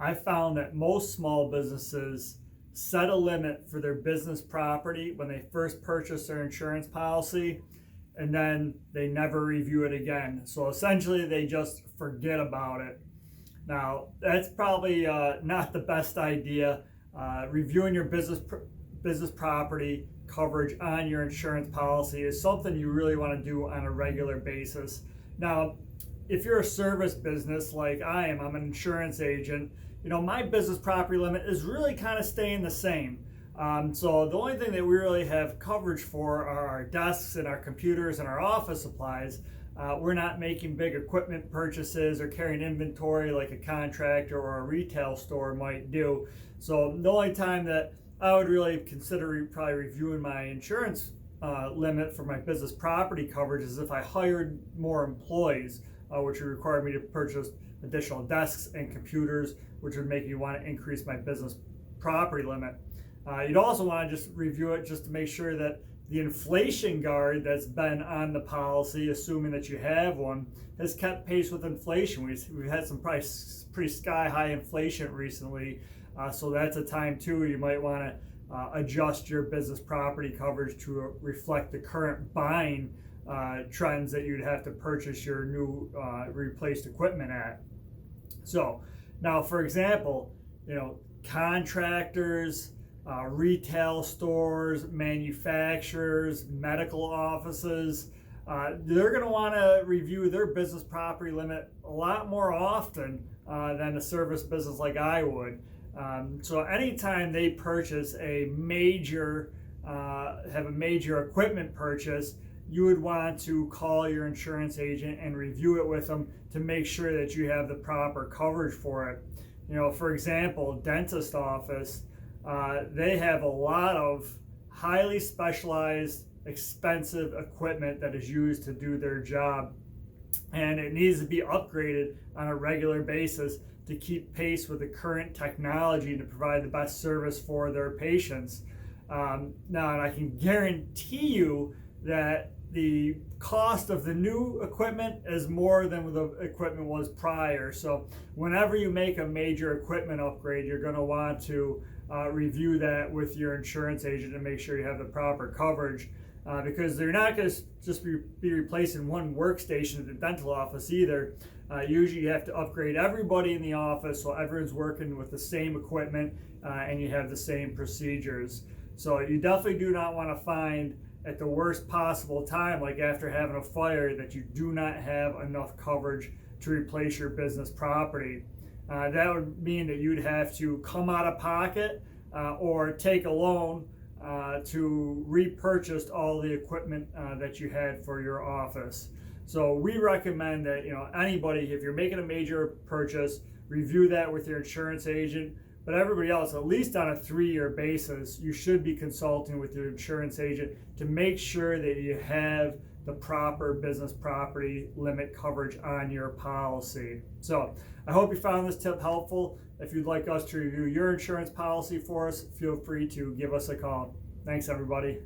I found that most small businesses set a limit for their business property when they first purchase their insurance policy, and then they never review it again. So essentially, they just forget about it. Now, that's probably not the best idea. Reviewing your business property coverage on your insurance policy is something you really want to do on a regular basis. Now, if you're a service business like I am, I'm an insurance agent. My business property limit is really kind of staying the same. So the only thing that we really have coverage for are our desks and our computers and our office supplies. We're not making big equipment purchases or carrying inventory like a contractor or a retail store might do. So the only time that I would really consider probably reviewing my insurance limit for my business property coverage is if I hired more employees, which would require me to purchase additional desks and computers, which would make me want to increase my business property limit. You'd also want to just review it just to make sure that the inflation guard that's been on the policy, assuming that you have one, has kept pace with inflation. We've had some pretty sky high inflation recently, so that's a time too you might want to adjust your business property coverage to reflect the current buying trends that you'd have to purchase your new replaced equipment at. So now, for example, contractors, retail stores, manufacturers, medical offices, they're going to want to review their business property limit a lot more often than a service business like I would. So anytime they purchase have a major equipment purchase, you would want to call your insurance agent and review it with them to make sure that you have the proper coverage for it. For example, dentist office, they have a lot of highly specialized, expensive equipment that is used to do their job, and it needs to be upgraded on a regular basis to keep pace with the current technology to provide the best service for their patients. Now, and I can guarantee you that the cost of the new equipment is more than the equipment was prior. So whenever you make a major equipment upgrade, you're going to want to review that with your insurance agent to make sure you have the proper coverage, because they're not going to just be replacing one workstation at the dental office either. Usually you have to upgrade everybody in the office so everyone's working with the same equipment and you have the same procedures. So you definitely do not want to find at the worst possible time, like after having a fire, that you do not have enough coverage to replace your business property. That would mean that you'd have to come out of pocket or take a loan to repurchase all the equipment that you had for your office. So we recommend that anybody, if you're making a major purchase, review that with your insurance agent. But everybody else, at least on a 3-year basis, you should be consulting with your insurance agent to make sure that you have the proper business property limit coverage on your policy. So I hope you found this tip helpful. If you'd like us to review your insurance policy for us, feel free to give us a call. Thanks, everybody.